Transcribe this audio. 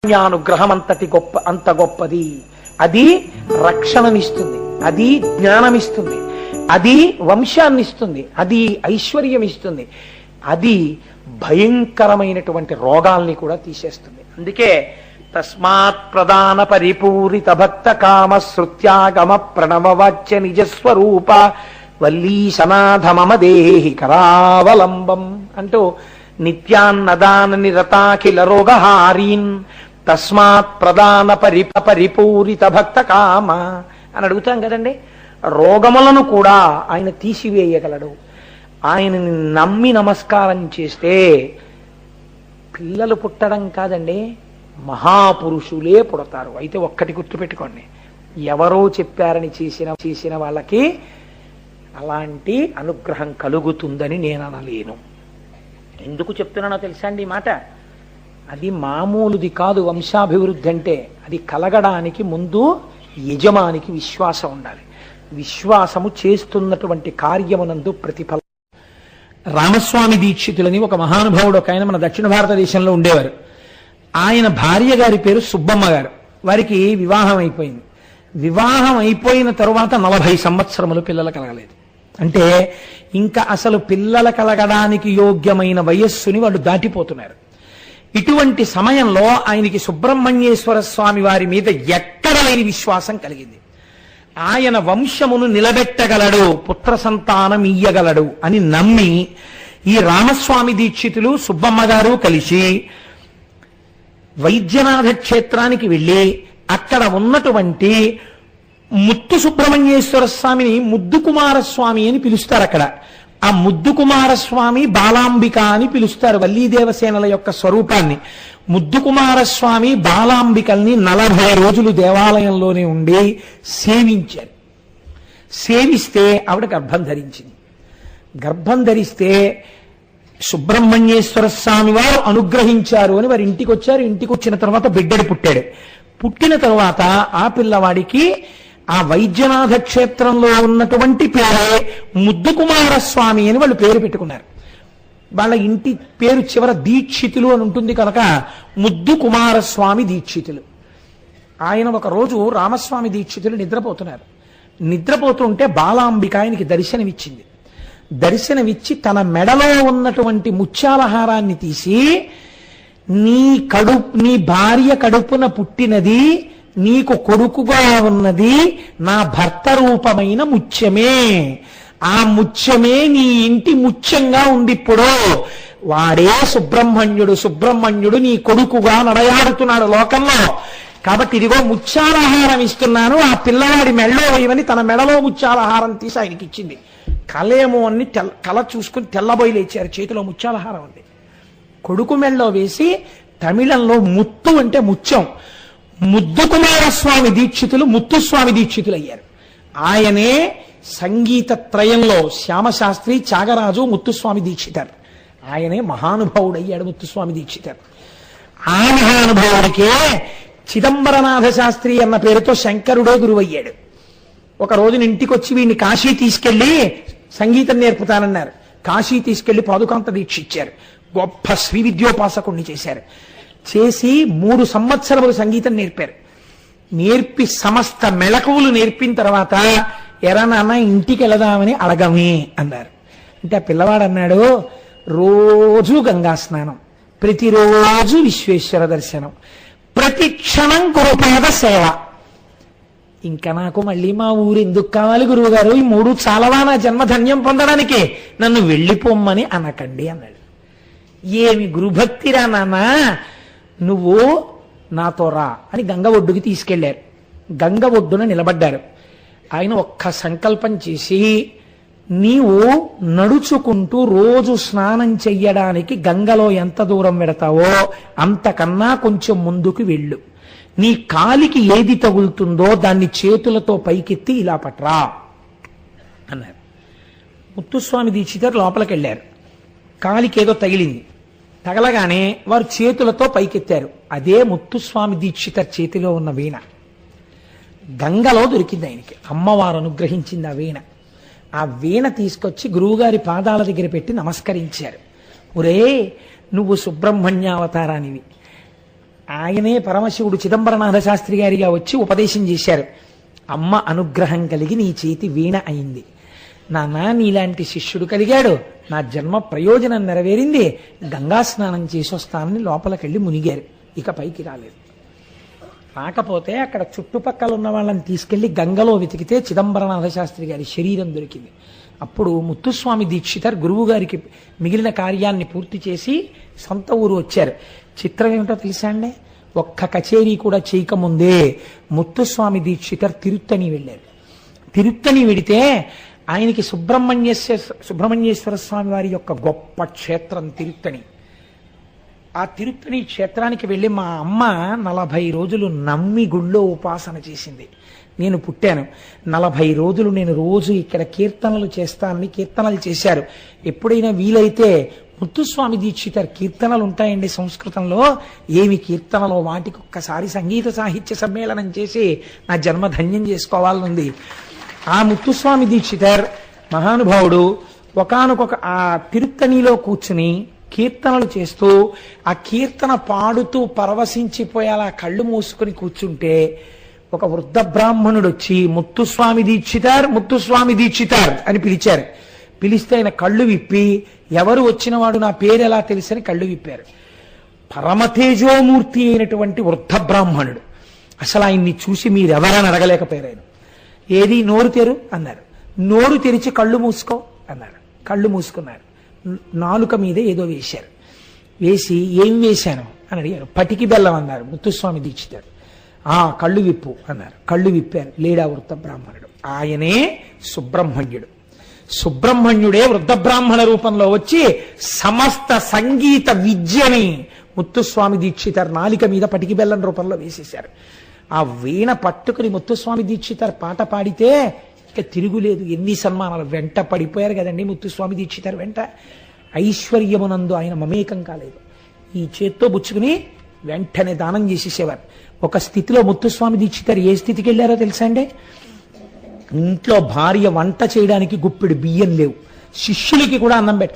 జ్ఞానుగ్రహం అంత గొప్పది. అది రక్షణనిస్తుంది, అది జ్ఞానమిస్తుంది, అది వంశాన్నిస్తుంది, అది ఐశ్వర్యం ఇస్తుంది, అది భయంకరమైనటువంటి రోగాల్ని కూడా తీసేస్తుంది. అందుకే తస్మాత్ ప్రధాన పరిపూరిత భక్త కామ శృత్యాగమ ప్రణవవాచ్య నిజస్వరూప వల్లీశనాథ మమ దేహి కరావలంబం అంటూ నిత్యాన్నదాన నిరతాఖిల రోగహారీన్ తస్మాత్ ప్రధాన పరిపూరిత భక్త కామ అని అడుగుతాం కదండి. రోగములను కూడా ఆయన తీసివేయగలడు. ఆయనని నమ్మి నమస్కారం చేస్తే పిల్లలు పుట్టడం కాదండి, మహాపురుషులే పుడతారు. అయితే ఒక్కటి గుర్తుపెట్టుకోండి, ఎవరో చెప్పారని చేసిన వాళ్ళకి అలాంటి అనుగ్రహం కలుగుతుందని నేను అనలేను. ఎందుకు చెప్తున్నానో తెలుసా అండి ఈ మాట? అది మామూలుది కాదు. వంశాభివృద్ధి అంటే అది కలగడానికి ముందు యజమానికి విశ్వాసం ఉండాలి. విశ్వాసము చేస్తున్నటువంటి కార్యమునందు ప్రతిఫలం. రామస్వామి దీక్షితులని ఒక మహానుభావుడు ఒక ఆయన మన దక్షిణ భారతదేశంలో ఉండేవారు. ఆయన భార్య గారి పేరు సుబ్బమ్మ గారు. వారికి వివాహం అయిపోయింది. వివాహం అయిపోయిన తరువాత 40 సంవత్సరములు పిల్లలు కలగలేదు. అంటే ఇంకా అసలు పిల్లలు కలగడానికి యోగ్యమైన వయస్సుని వాళ్ళు దాటిపోతున్నారు. ఇటువంటి సమయంలో ఆయనకి సుబ్రహ్మణ్యేశ్వర స్వామి వారి మీద ఎక్కడ లేని విశ్వాసం కలిగింది. ఆయన వంశమును నిలబెట్టగలడు, పుత్ర సంతానం ఇయ్యగలడు అని నమ్మి ఈ రామస్వామి దీక్షితులు సుబ్బమ్మ గారు కలిసి వైద్యనాథ క్షేత్రానికి వెళ్ళి అక్కడ ఉన్నటువంటి ముత్తు సుబ్రహ్మణ్యేశ్వర స్వామిని ముద్దు కుమారస్వామి అని పిలుస్తారు. అక్కడ ఆ ముద్దు కుమారస్వామి బాలాంబిక అని పిలుస్తారు వల్లీదేవసేనల యొక్క స్వరూపాన్ని. ముద్దు కుమారస్వామి బాలాంబికల్ని 40 రోజులు దేవాలయంలోనే ఉండి సేవించారు. సేవిస్తే ఆవిడ గర్భం ధరించింది. గర్భం ధరిస్తే సుబ్రహ్మణ్యేశ్వర స్వామి వారు అనుగ్రహించారు అని వారి ఇంటికి వచ్చారు. ఇంటికి వచ్చిన తర్వాత బిడ్డడు పుట్టాడు. పుట్టిన తర్వాత ఆ పిల్లవాడికి ఆ వైద్యనాథ క్షేత్రంలో ఉన్నటువంటి పేరే ముద్దు కుమారస్వామి అని వాళ్ళు పేరు పెట్టుకున్నారు. వాళ్ళ ఇంటి పేరు చివర దీక్షితులు అని ఉంటుంది కనుక ముద్దు కుమారస్వామి దీక్షితులు. ఆయన ఒకరోజు రామస్వామి దీక్షితులు నిద్రపోతున్నారు. నిద్రపోతుంటే బాలాంబిక ఆయనకి దర్శనమిచ్చింది. దర్శనమిచ్చి తన మెడలో ఉన్నటువంటి ముత్యాలహారాన్ని తీసి నీ భార్య కడుపున పుట్టినది, నీకు కొడుకుగా ఉన్నది నా భర్త రూపమైన ముత్యమే, ఆ ముత్యమే నీ ఇంటి ముత్యంగా ఉంది. ఇప్పుడు వాడే సుబ్రహ్మణ్యుడు నీ కొడుకుగా నడయాడుతున్నాడు లోకంలో. కాబట్టి ఇదిగో ముత్యాలహారం ఇస్తున్నాను, ఆ పిల్లవాడి మెడలో వేయమని తన మెడలో ముత్యాలహారం తీసి ఆయనకి ఇచ్చింది. కలేమో అని కళ చూసుకుని తెల్లబోయి లేచారు. చేతిలో ముత్యాలహారం ఉంది. కొడుకు మెడలో వేసి తమిళంలో ముత్తు అంటే ముత్యం, ముద్దు కుమారస్వామి దీక్షితులు ముత్తుస్వామి దీక్షితులు అయ్యారు. ఆయనే సంగీత త్రయంలో శ్యామశాస్త్రి, త్యాగరాజు, ముత్తుస్వామి దీక్షితారు. ఆయనే మహానుభావుడయ్యాడు ముత్తుస్వామి దీక్షితారు. ఆ మహానుభావుడికే చిదంబరనాథ శాస్త్రి అన్న పేరుతో శంకరుడే గురువయ్యాడు. ఒక రోజున ఇంటికి వచ్చి వీడిని కాశీ తీసుకెళ్లి సంగీతం నేర్పుతానన్నారు. కాశీ తీసుకెళ్లి పాదుకాంత దీక్ష ఇచ్చారు. గొప్ప శ్రీ విద్యోపాసకుణ్ణి చేశారు. చేసి 3 సంవత్సరములు సంగీతం నేర్పారు. నేర్పి సమస్త మెళకువలు నేర్పిన తర్వాత ఎరా నాన్న ఇంటికి వెళదామని అడగమే అన్నారు. అంటే ఆ పిల్లవాడు అన్నాడు, రోజు గంగా స్నానం, ప్రతిరోజు విశ్వేశ్వర దర్శనం, ప్రతి క్షణం గురుపాద సేవ. ఇంకా నాకు మళ్ళీ మా ఊరు ఎందుకు కావాలి గురువు గారు? ఈ 3 చాలవా నా జన్మధన్యం పొందడానికి? నన్ను వెళ్ళిపోమ్మని అనకండి అన్నాడు. ఏమి గురుభక్తిరా నాన్న, నువ్వు నాతో రా అని గంగ ఒడ్డుకి తీసుకెళ్లారు. గంగ ఒడ్డున నిలబడ్డారు. ఆయన ఒక్క సంకల్పం చేసి, నీవు నడుచుకుంటూ రోజు స్నానం చెయ్యడానికి గంగలో ఎంత దూరం వెడతావో అంతకన్నా కొంచెం ముందుకు వెళ్ళు. నీ కాలికి ఏది తగులుతుందో దాన్ని చేతులతో పైకెత్తి ఇలా పట్రా అన్నారు. ముత్తుస్వామి దీక్షితారు లోపలికి వెళ్ళారు. కాలికి ఏదో తగిలింది. తగలగానే వారు చేతులతో పైకెత్తారు. అదే ముత్తుస్వామి దీక్షితర్ చేతిలో ఉన్న వీణ గంగలో దొరికింది ఆయనకి. అమ్మవారు అనుగ్రహించింది ఆ వీణ. ఆ వీణ తీసుకొచ్చి గురువుగారి పాదాల దగ్గర పెట్టి నమస్కరించారు. ఒరే, నువ్వు సుబ్రహ్మణ్యావతారానివి, ఆయనే పరమశివుడు చిదంబరనాథ శాస్త్రి గారిగా వచ్చి ఉపదేశం చేశారు. అమ్మ అనుగ్రహం కలిగి నీ చేతి వీణ అయింది. నాన్న నీలాంటి శిష్యుడు కలిగాడు, నా జన్మ ప్రయోజనం నెరవేరింది, గంగా స్నానం చేసి వస్తానని లోపలికెళ్ళి మునిగారు. ఇక పైకి రాలేదు. రాకపోతే అక్కడ చుట్టుపక్కల ఉన్న వాళ్ళని తీసుకెళ్లి గంగలో వెతికితే చిదంబరనాథ శాస్త్రి గారి శరీరం దొరికింది. అప్పుడు ముత్తుస్వామి దీక్షితర్ గురువు గారికి మిగిలిన కార్యాన్ని పూర్తి చేసి సొంత ఊరు వచ్చారు. చిత్రం ఏమిటో తెలుసా అండి, ఒక్క కచేరీ కూడా చేయకముందే ముత్తుస్వామి తిరుత్తని వెళ్ళారు. తిరుత్తని వెడితే ఆయనకి సుబ్రహ్మణ్యేశ్వర స్వామి వారి యొక్క గొప్ప క్షేత్రం తిరుత్తని. ఆ తిరుత్తని క్షేత్రానికి వెళ్ళి మా అమ్మ 40 రోజులు నమ్మి గుళ్ళో ఉపాసన చేసింది. నేను పుట్టాను 40 రోజులు నేను రోజు ఇక్కడ కీర్తనలు చేస్తానని కీర్తనలు చేశారు. ఎప్పుడైనా వీలైతే ముత్తుస్వామి దీక్షితర్ కీర్తనలు ఉంటాయండి సంస్కృతంలో, ఏమి కీర్తనలో వాటికి ఒక్కసారి సంగీత సాహిత్య సమ్మేళనం చేసి నా జన్మ ధన్యం చేసుకోవాలనుంది. ఆ ముత్తుస్వామి దీక్షితర్ మహానుభావుడు ఒకానొక ఆ తిరుత్తనిలో కూర్చుని కీర్తనలు చేస్తూ ఆ కీర్తన పాడుతూ పరవశించిపోయేలా కళ్ళు మూసుకొని కూర్చుంటే ఒక వృద్ధ బ్రాహ్మణుడు వచ్చి ముత్తుస్వామి దీక్షితర్ అని పిలిచారు. పిలిస్తే ఆయన కళ్ళు విప్పి, ఎవరు వచ్చిన వాడు నా పేరు ఎలా తెలుసని కళ్ళు విప్పారు. పరమతేజోమూర్తి అయినటువంటి వృద్ధ బ్రాహ్మణుడు. అసలు ఆయన్ని చూసి మీరెవరని అడగలేకపోయారు. ఆయన ఏది నోరు తెరు అన్నారు. నోరు తెరిచి కళ్ళు మూసుకో అన్నారు. కళ్ళు మూసుకున్నారు. నాలుక మీద ఏదో వేశారు. వేసి ఏం వేశాను అని అడిగారు. పటికి బెల్లం అన్నారు ముత్తుస్వామి దీక్షితారు. కళ్ళు విప్పు అన్నారు. కళ్ళు విప్పారు. లేడా వృద్ధ బ్రాహ్మణుడు. ఆయనే సుబ్రహ్మణ్యుడు. సుబ్రహ్మణ్యుడే వృద్ధ బ్రాహ్మణ రూపంలో వచ్చి సమస్త సంగీత విద్యని ముత్తుస్వామి దీక్షితారు నాలిక మీద పటికి బెల్లం రూపంలో వేసేశారు. ఆ వీణ పట్టుకుని ముత్తుస్వామి దీక్షితారు పాట పాడితే ఇక తిరుగులేదు. ఎన్ని సన్మానాలు వెంట పడిపోయారు కదండి ముత్తుస్వామి దీక్షితారు వెంట. ఐశ్వర్యమునందు ఆయన మమేకం కాలేదు. ఈ చేత్తో బుచ్చుకుని వెంటనే దానం చేసేసేవారు. ఒక స్థితిలో ముత్తుస్వామి దీక్షితారు ఏ స్థితికి వెళ్ళారో తెలుసా అండి, ఇంట్లో భార్య వంట చేయడానికి గుప్పెడు బియ్యం లేవు, శిష్యులకి కూడా అన్నం పెట్టారు.